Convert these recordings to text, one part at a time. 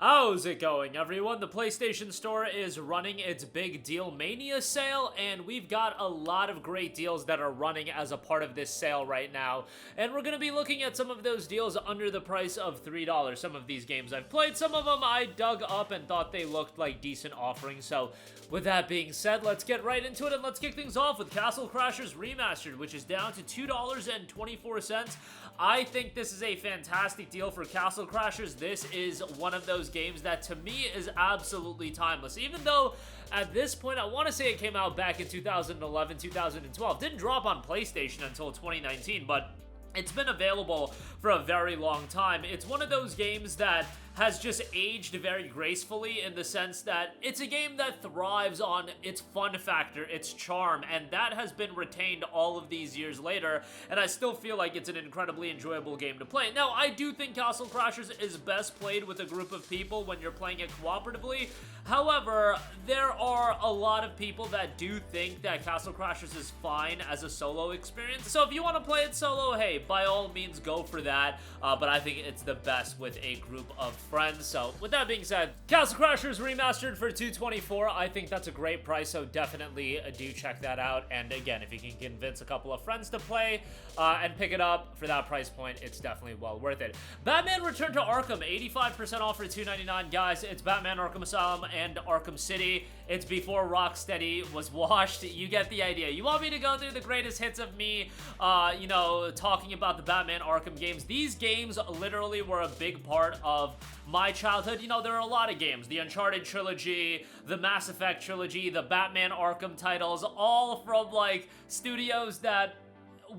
How's it going, everyone? The PlayStation Store is running its big DEALMANIA sale, and we've got a lot of great deals that are running as a part of this sale right now. And we're going to be looking at some of those deals under the price of $3. Some of these games I've played, some of them I dug up and thought they looked like decent offerings. So with that being said, let's get right into it, and let's kick things off with Castle Crashers Remastered, which is down to $2.24. I think this is a fantastic deal for Castle Crashers. This is one of those games that to me is absolutely timeless. Even though at this point, I want to say it came out back in 2011, 2012. Didn't drop on PlayStation until 2019, but it's been available for a very long time. It's one of those games that has just aged very gracefully in the sense that it's a game that thrives on its fun factor, its charm, and that has been retained all of these years later, and I still feel like it's an incredibly enjoyable game to play. Now, I do think Castle Crashers is best played with a group of people when you're playing it cooperatively. However, there are a lot of people that do think that Castle Crashers is fine as a solo experience. So if you want to play it solo, hey, by all means go for that, but I think it's the best with a group of friends. So with that being said, Castle Crashers Remastered for $2.24. I think that's a great price, so definitely do check that out. And again, if you can convince a couple of friends to play and pick it up for that price point, it's definitely well worth it. Batman Return to Arkham, 85% off for $2.99. Guys, it's Batman Arkham Asylum and Arkham City. It's before Rocksteady was washed. You get the idea. You want me to go through the greatest hits of me, talking about the Batman Arkham games? These games literally were a big part of my childhood. There are a lot of games. The Uncharted trilogy, the Mass Effect trilogy, the Batman Arkham titles, all from, like, studios that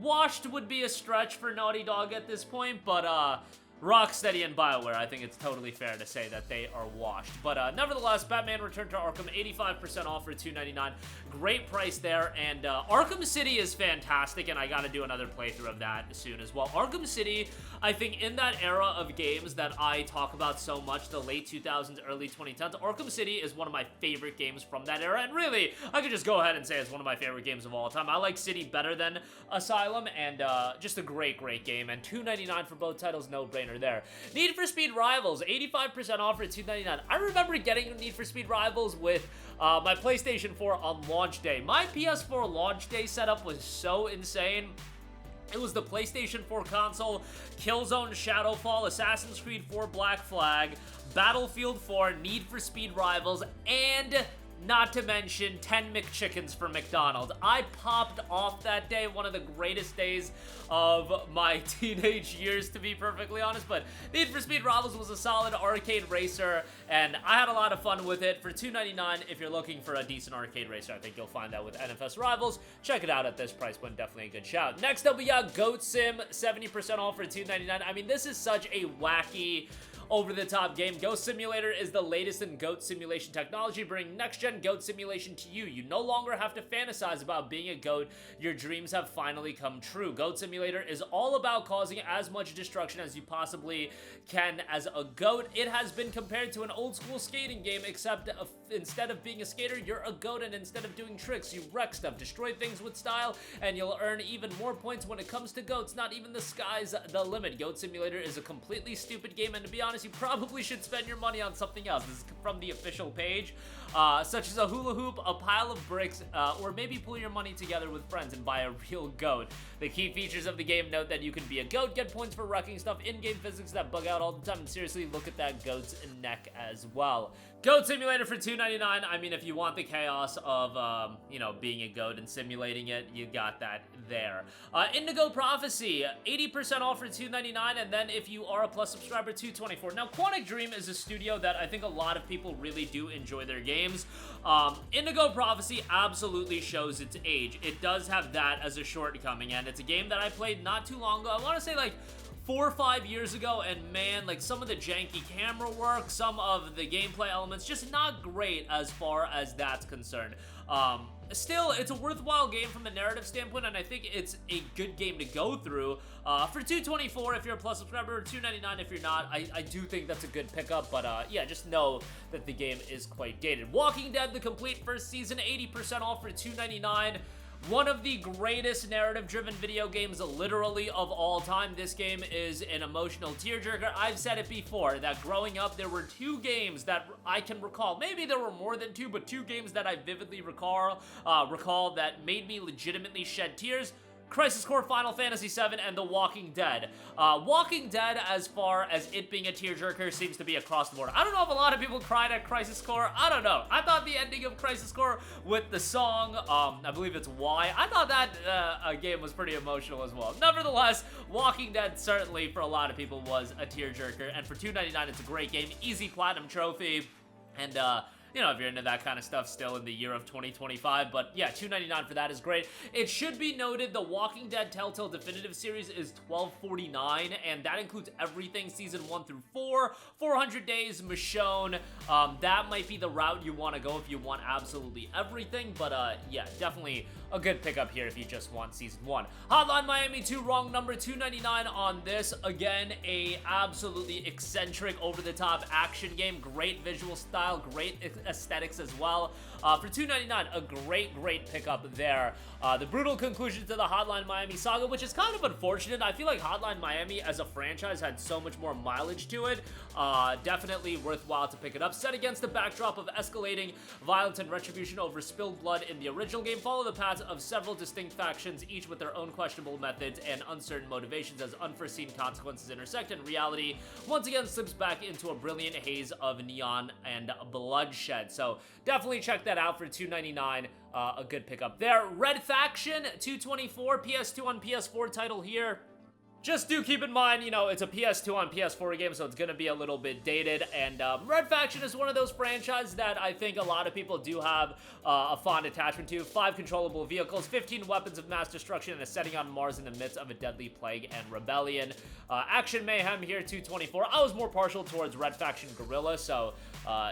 washed would be a stretch for Naughty Dog at this point, but, Rocksteady and BioWare, I think it's totally fair to say that they are washed. But nevertheless, Batman Return to Arkham, 85% off for $2.99. Great price there, and Arkham City is fantastic, and I gotta do another playthrough of that soon as well. Arkham City, I think in that era of games that I talk about so much, the late 2000s, early 2010s, Arkham City is one of my favorite games from that era, and really, I could just go ahead and say it's one of my favorite games of all time. I like City better than Asylum, and just a great game, and $2.99 for both titles, no-brainer there. Need for Speed Rivals, 85% off for $2.99. I remember getting Need for Speed Rivals with my PlayStation 4 on launch day. My PS4 launch day setup was so insane. It was the PlayStation 4 console, Killzone Shadowfall, Assassin's Creed 4 Black Flag, Battlefield 4, Need for Speed Rivals, and not to mention 10 McChickens for McDonald's. I popped off that day, one of the greatest days of my teenage years, to be perfectly honest. But Need for Speed Rivals was a solid arcade racer, and I had a lot of fun with it. For $2.99, if you're looking for a decent arcade racer, I think you'll find that with NFS Rivals. Check it out at this price point, definitely a good shout. Next up, we got Goat Sim, 70% off for $2.99. I mean, this is such a wacky, over-the-top game. Goat Simulator is the latest in goat simulation technology, bringing next-gen goat simulation to you. You no longer have to fantasize about being a goat. Your dreams have finally come true. Goat Simulator is all about causing as much destruction as you possibly can as a goat. It has been compared to an old-school skating game, except instead of being a skater, you're a goat, and instead of doing tricks, you wreck stuff, destroy things with style, and you'll earn even more points when it comes to goats. Not even the sky's the limit. Goat Simulator is a completely stupid game, and to be honest, you probably should spend your money on something else. This is from the official page, such as a hula hoop, a pile of bricks, or maybe pull your money together with friends and buy a real goat. The key features of the game note that you can be a goat, get points for wrecking stuff, in-game physics that bug out all the time, and seriously, look at that goat's neck as well. Goat Simulator for $2.99. I mean, if you want the chaos of, being a goat and simulating it, you got that there. Indigo Prophecy, 80% off for $2.99, and then if you are a Plus subscriber, $2.24. Now, Quantic Dream is a studio that I think a lot of people really do enjoy their games. Indigo Prophecy absolutely shows its age. It does have that as a shortcoming, and it's a game that I played not too long ago. I want to say, like, 4 or 5 years ago, and man, like, some of the janky camera work, some of the gameplay elements, just not great as far as that's concerned. Still, it's a worthwhile game from a narrative standpoint, and I think it's a good game to go through. For $2.24 if you're a Plus subscriber, $2.99 if you're not. I do think that's a good pickup, but yeah, just know that the game is quite dated. Walking Dead, the complete first season, 80% off for $2.99. one of the greatest narrative-driven video games literally of all time. This game is an emotional tearjerker. I've said it before that growing up, there were 2 games that I can recall. Maybe there were more than 2, but 2 games that I vividly recall that made me legitimately shed tears. Crisis Core, Final Fantasy VII, and The Walking Dead. Walking Dead, as far as it being a tearjerker, seems to be across the board. I don't know if a lot of people cried at Crisis Core. I don't know. I thought the ending of Crisis Core with the song, I believe it's Why, I thought that game was pretty emotional as well. Nevertheless, Walking Dead certainly, for a lot of people, was a tearjerker, and for $2.99, it's a great game. Easy platinum trophy, and, you know, if you're into that kind of stuff still in the year of 2025, but yeah, $2.99 for that is great. It should be noted the Walking Dead Telltale Definitive Series is $12.49, and that includes everything Season 1 through 4, 400 Days, Michonne. That might be the route you want to go if you want absolutely everything, but yeah, definitely a good pickup here if you just want Season 1. Hotline Miami 2, wrong number, $2.99 on this. Again, a absolutely eccentric, over-the-top action game. Great visual style, great aesthetics as well. For $2.99, a great pickup there. The brutal conclusion to the Hotline Miami saga, which is kind of unfortunate. I feel like Hotline Miami as a franchise had so much more mileage to it. Definitely worthwhile to pick it up. Set against the backdrop of escalating violence and retribution over spilled blood in the original game, follow the paths of several distinct factions, each with their own questionable methods and uncertain motivations as unforeseen consequences intersect, and reality once again slips back into a brilliant haze of neon and bloodshed. So definitely check that out for $2.99. A good pickup there. Red Faction, $2.24, PS2 on PS4 title here. Just do keep in mind, you know, it's a PS2 on PS4 game, so it's going to be a little bit dated, and Red Faction is one of those franchises that I think a lot of people do have a fond attachment to. 5 controllable vehicles, 15 weapons of mass destruction, and a setting on Mars in the midst of a deadly plague and rebellion. Action Mayhem here, $2.24. I was more partial towards Red Faction Guerrilla, so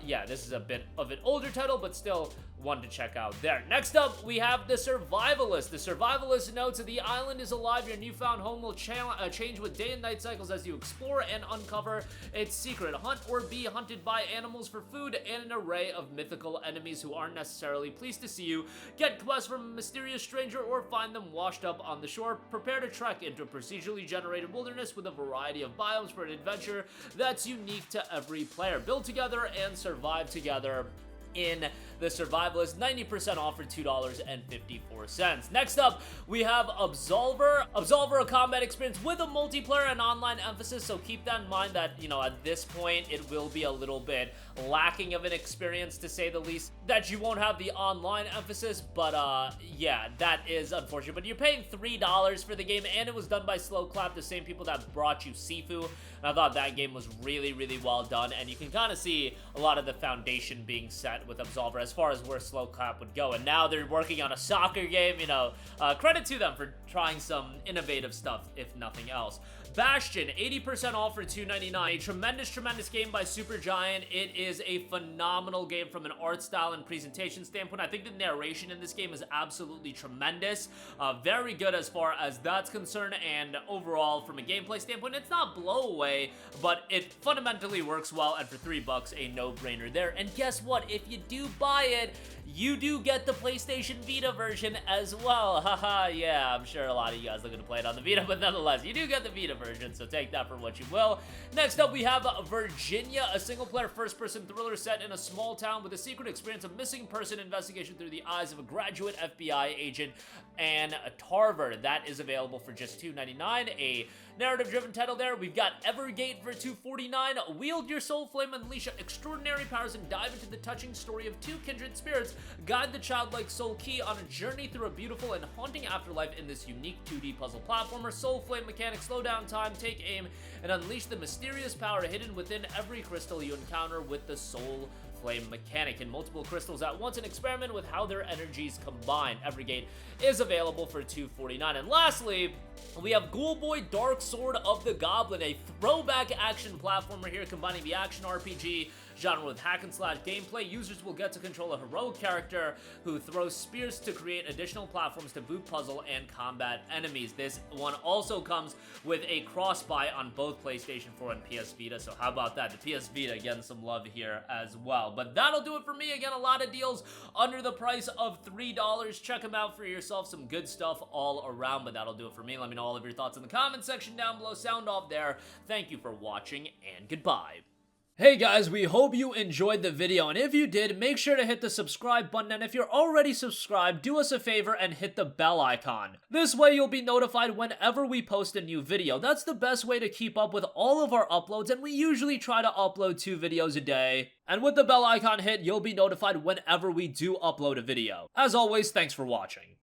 yeah, this is a bit of an older title, but still one to check out there. Next up, we have The Survivalists. The Survivalists notes that the island is alive. Your newfound home will change with day and night cycles as you explore and uncover its secret. Hunt or be hunted by animals for food and an array of mythical enemies who aren't necessarily pleased to see you. Get quests from a mysterious stranger or find them washed up on the shore. Prepare to trek into a procedurally generated wilderness with a variety of biomes for an adventure that's unique to every player. Build together and survive together in The Survivalists, 90% off for $2.54. Next up, we have Absolver. Absolver, a combat experience with a multiplayer and online emphasis, so keep that in mind that, you know, at this point, it will be a little bit lacking of an experience, to say the least, that you won't have the online emphasis, but, yeah, that is unfortunate. But you're paying $3 for the game, and it was done by Slow Clap, the same people that brought you Sifu, and I thought that game was really well done, and you can kind of see a lot of the foundation being set with Absolver as far as where Slow Clap would go, and now they're working on a soccer game, you know, credit to them for trying some innovative stuff, if nothing else. Bastion, 80% off for $2.99. A tremendous game by Supergiant. It is a phenomenal game from an art style and presentation standpoint. I think the narration in this game is absolutely tremendous. Very good as far as that's concerned, and overall, from a gameplay standpoint, it's not blow away, but it fundamentally works well, and for $3, a no-brainer there. And guess what? If you do buy it, you do get the PlayStation Vita version as well. Haha, yeah, I'm sure a lot of you guys are looking to play it on the Vita, but nonetheless, you do get the Vita version, so take that for what you will. Next up, we have Virginia, a single-player first-person thriller set in a small town with a secret experience of missing person investigation through the eyes of a graduate FBI agent, and Tarver. That is available for just $2.99. A narrative-driven title there. We've got Evergate for $2.49. Wield your soul flame, unleash extraordinary powers, and dive into the touching story of 2 kindred spirits. Guide the childlike Soul Key on a journey through a beautiful and haunting afterlife in this unique 2D puzzle platformer. Soul flame mechanics, slow down time, take aim, and unleash the mysterious power hidden within every crystal you encounter with the soul flame mechanic. In multiple crystals at once, and experiment with how their energies combine. Evergate is available for $2.49. And lastly, we have Ghoulboy Dark Sword of the Goblin, a throwback action platformer here, combining the action RPG genre with hack and slash gameplay. Users will get to control a heroic character who throws spears to create additional platforms to boot puzzle and combat enemies. This one also comes with a cross-buy on both PlayStation 4 and PS Vita, so how about that? The PS Vita getting some love here as well. well. But that'll do it for me. Again, a lot of deals under the price of $3. Check them out for yourself. Some good stuff all around, but that'll do it for me. Let me know all of your thoughts in the comment section down below. Sound off there. Thank you for watching, and goodbye. Hey guys, we hope you enjoyed the video, and if you did, make sure to hit the subscribe button, and if you're already subscribed, do us a favor and hit the bell icon. This way you'll be notified whenever we post a new video. That's the best way to keep up with all of our uploads, and we usually try to upload 2 videos a day. And with the bell icon hit, you'll be notified whenever we do upload a video. As always, thanks for watching.